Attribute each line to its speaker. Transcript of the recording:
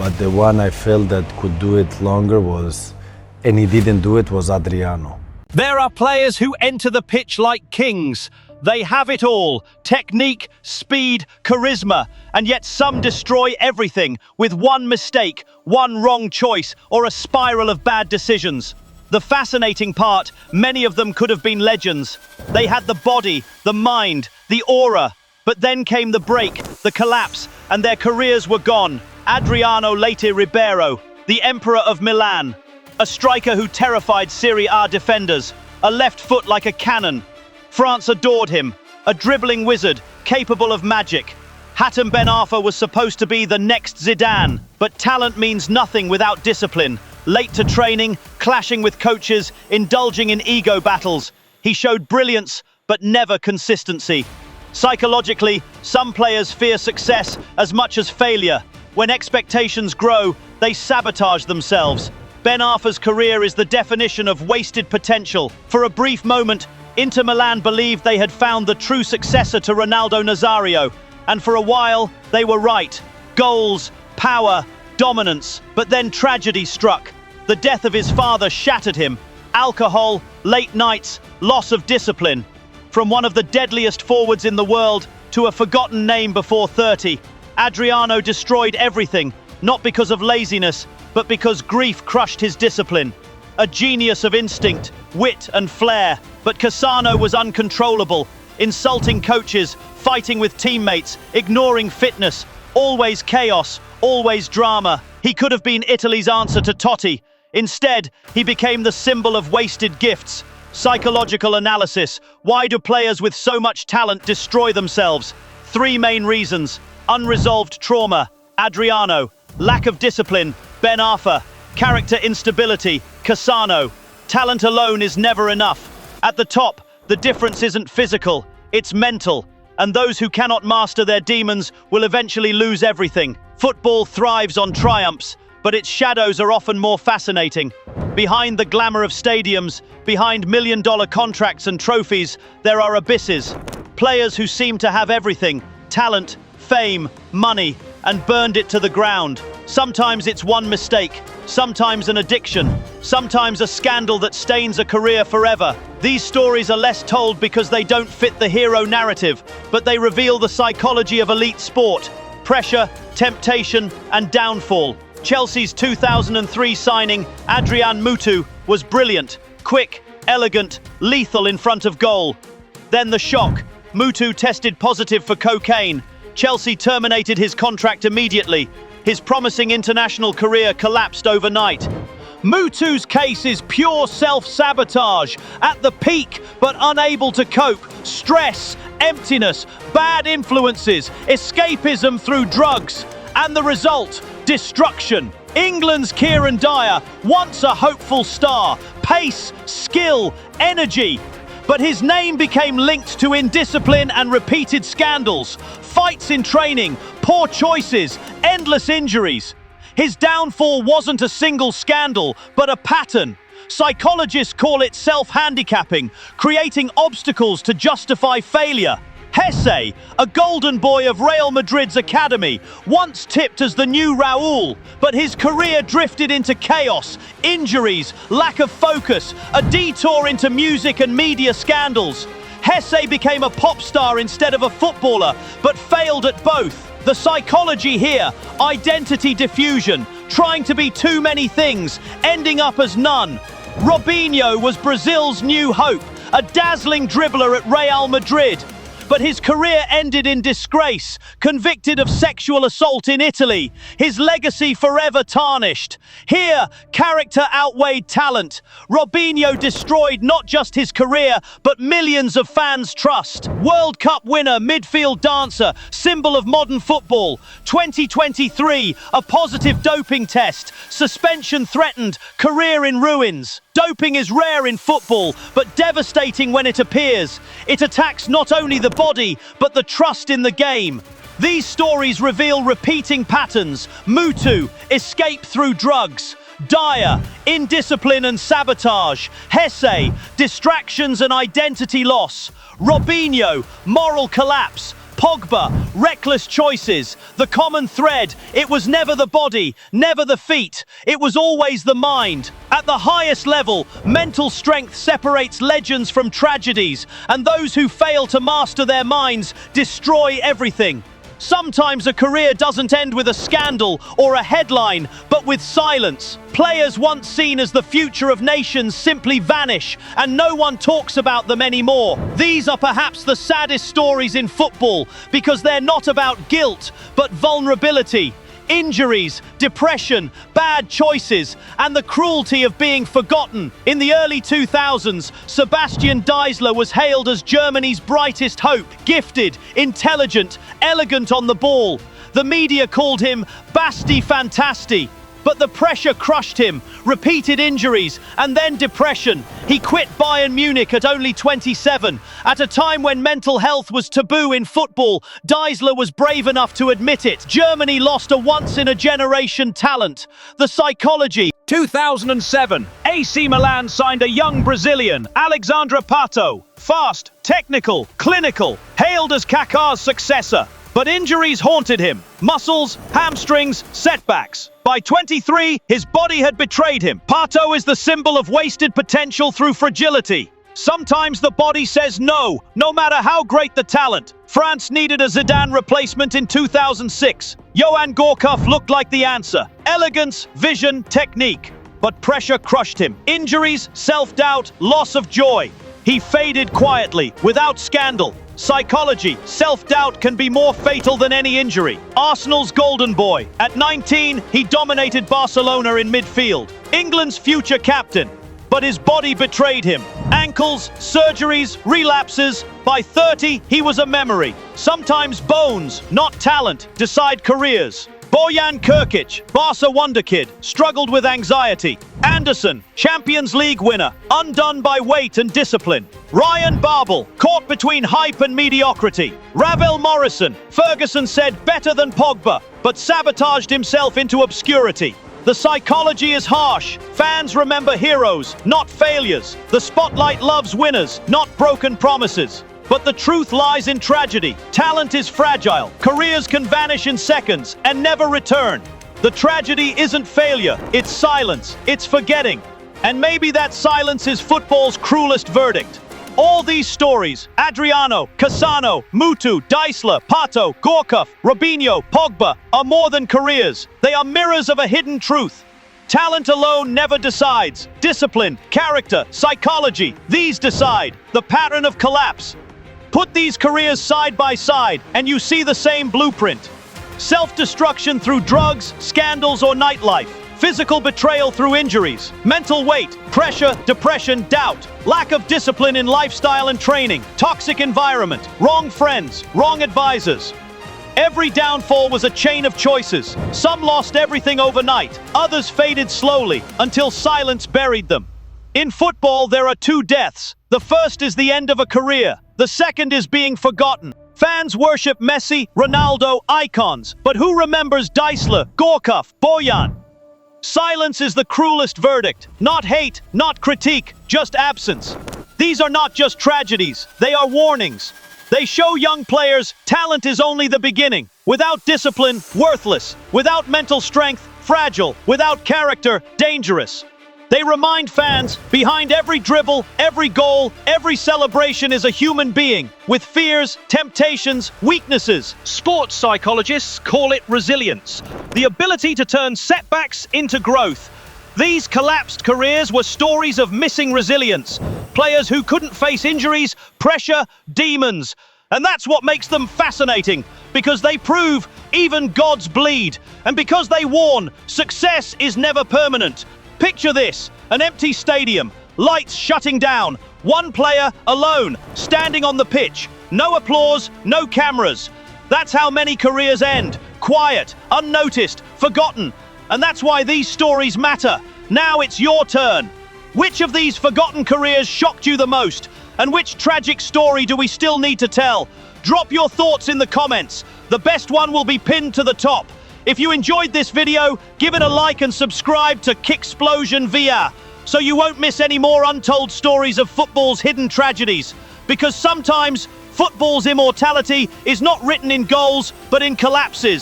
Speaker 1: but the one I felt that could do it longer and he didn't do it, was Adriano.
Speaker 2: There are players who enter the pitch like kings. They have it all: technique, speed, charisma, and yet some destroy everything with one mistake, one wrong choice, or a spiral of bad decisions. The fascinating part, many of them could have been legends. They had the body, the mind, the aura, but then came the break, the collapse, and their careers were gone. Adriano Lete Ribeiro, the Emperor of Milan, a striker who terrified Serie A defenders, a left foot like a cannon. France adored him, a dribbling wizard, capable of magic. Hatem Ben Arfa was supposed to be the next Zidane, but talent means nothing without discipline. Late to training, clashing with coaches, indulging in ego battles. He showed brilliance, but never consistency. Psychologically, some players fear success as much as failure. When expectations grow, they sabotage themselves. Ben Arfa's career is the definition of wasted potential. For a brief moment, Inter Milan believed they had found the true successor to Ronaldo Nazario, and for a while, they were right. Goals, power, dominance. But then tragedy struck. The death of his father shattered him. Alcohol, late nights, loss of discipline. From one of the deadliest forwards in the world to a forgotten name before 30, Adriano destroyed everything, not because of laziness, but because grief crushed his discipline. A genius of instinct, wit and flair, but Cassano was uncontrollable, insulting coaches, fighting with teammates, ignoring fitness, always chaos, always drama. He could have been Italy's answer to Totti. Instead, he became the symbol of wasted gifts. Psychological analysis. Why do players with so much talent destroy themselves? 3 main reasons: unresolved trauma, Adriano; lack of discipline, Ben Arfa; character instability, Cassano. Talent alone is never enough. At the top, the difference isn't physical, it's mental. And those who cannot master their demons will eventually lose everything. Football thrives on triumphs, but its shadows are often more fascinating. Behind the glamour of stadiums, behind million-dollar contracts and trophies, there are abysses. Players who seem to have everything: talent, fame, money, and burned it to the ground. Sometimes it's one mistake, sometimes an addiction, sometimes a scandal that stains a career forever. These stories are less told because they don't fit the hero narrative, but they reveal the psychology of elite sport: pressure, temptation, and downfall. Chelsea's 2003 signing, Adrian Mutu, was brilliant, quick, elegant, lethal in front of goal. Then the shock. Mutu tested positive for cocaine. Chelsea terminated his contract immediately. His promising international career collapsed overnight. Mutu's case is pure self-sabotage, at the peak but unable to cope. Stress, emptiness, bad influences, escapism through drugs. And the result: destruction. England's Kieran Dyer, once a hopeful star, pace, skill, energy. But his name became linked to indiscipline and repeated scandals, fights in training, poor choices, endless injuries. His downfall wasn't a single scandal, but a pattern. Psychologists call it self-handicapping, creating obstacles to justify failure. Hesse, a golden boy of Real Madrid's academy, once tipped as the new Raul, but his career drifted into chaos, injuries, lack of focus, a detour into music and media scandals. Hesse became a pop star instead of a footballer, but failed at both. The psychology here: identity diffusion, trying to be too many things, ending up as none. Robinho was Brazil's new hope, a dazzling dribbler at Real Madrid. But his career ended in disgrace, convicted of sexual assault in Italy, his legacy forever tarnished. Here, character outweighed talent. Robinho destroyed not just his career, but millions of fans' trust. World Cup winner, midfield dancer, symbol of modern football. 2023, a positive doping test, suspension threatened, career in ruins. Doping is rare in football, but devastating when it appears. It attacks not only the body, but the trust in the game. These stories reveal repeating patterns. Mutu, escape through drugs. Dyer, indiscipline and sabotage. Hesse, distractions and identity loss. Robinho, moral collapse. Pogba, reckless choices. The common thread, it was never the body, never the feet. It was always the mind. At the highest level, mental strength separates legends from tragedies, and those who fail to master their minds destroy everything. Sometimes a career doesn't end with a scandal or a headline, but with silence. Players once seen as the future of nations simply vanish, and no one talks about them anymore. These are perhaps the saddest stories in football, because they're not about guilt, but vulnerability. Injuries, depression, bad choices, and the cruelty of being forgotten. In the early 2000s, Sebastian Deisler was hailed as Germany's brightest hope. Gifted, intelligent, elegant on the ball. The media called him Basti Fantasti. But the pressure crushed him, repeated injuries, and then depression. He quit Bayern Munich at only 27. At a time when mental health was taboo in football, Deisler was brave enough to admit it. Germany lost a once-in-a-generation talent. The psychology. 2007, AC Milan signed a young Brazilian, Alexandre Pato. Fast, technical, clinical, hailed as Kaká's successor. But injuries haunted him. Muscles, hamstrings, setbacks. By 23, his body had betrayed him. Pato is the symbol of wasted potential through fragility. Sometimes the body says no matter how great the talent. France needed a Zidane replacement in 2006. Johan Gorkov looked like the answer. Elegance, vision, technique. But pressure crushed him. Injuries, self-doubt, loss of joy. He faded quietly, without scandal. Psychology, self-doubt can be more fatal than any injury. Arsenal's golden boy. At 19, he dominated Barcelona in midfield. England's future captain. But his body betrayed him. Ankles, surgeries, relapses. By 30, he was a memory. Sometimes bones, not talent, decide careers. Bojan Krkić, Barca wonderkid, struggled with anxiety. Anderson, Champions League winner, undone by weight and discipline. Ryan Babel, caught between hype and mediocrity. Ravel Morrison, Ferguson said better than Pogba, but sabotaged himself into obscurity. The psychology is harsh. Fans remember heroes, not failures. The spotlight loves winners, not broken promises. But the truth lies in tragedy. Talent is fragile. Careers can vanish in seconds and never return. The tragedy isn't failure, it's silence, it's forgetting. And maybe that silence is football's cruelest verdict. All these stories, Adriano, Cassano, Mutu, Deisler, Pato, Gorkov, Robinho, Pogba, are more than careers. They are mirrors of a hidden truth. Talent alone never decides. Discipline, character, psychology, these decide. The pattern of collapse. Put these careers side by side, and you see the same blueprint. Self-destruction through drugs, scandals, or nightlife. Physical betrayal through injuries. Mental weight, pressure, depression, doubt. Lack of discipline in lifestyle and training. Toxic environment. Wrong friends, wrong advisors. Every downfall was a chain of choices. Some lost everything overnight. Others faded slowly, until silence buried them. In football, there are two deaths. The first is the end of a career. The second is being forgotten. Fans worship Messi, Ronaldo, icons. But who remembers Deisler, Gorkov, Bojan? Silence is the cruelest verdict. Not hate, not critique, just absence. These are not just tragedies. They are warnings. They show young players talent is only the beginning. Without discipline, worthless. Without mental strength, fragile. Without character, dangerous. They remind fans, behind every dribble, every goal, every celebration is a human being, with fears, temptations, weaknesses. Sports psychologists call it resilience, the ability to turn setbacks into growth. These collapsed careers were stories of missing resilience, players who couldn't face injuries, pressure, demons. And that's what makes them fascinating, because they prove even gods bleed, and because they warn, success is never permanent. Picture this, an empty stadium, lights shutting down, one player alone, standing on the pitch. No applause, no cameras. That's how many careers end, quiet, unnoticed, forgotten. And that's why these stories matter. Now it's your turn. Which of these forgotten careers shocked you the most? And which tragic story do we still need to tell? Drop your thoughts in the comments. The best one will be pinned to the top. If you enjoyed this video, give it a like and subscribe to Kicksplosion VR so you won't miss any more untold stories of football's hidden tragedies. Because sometimes Football's immortality is not written in goals, but in collapses.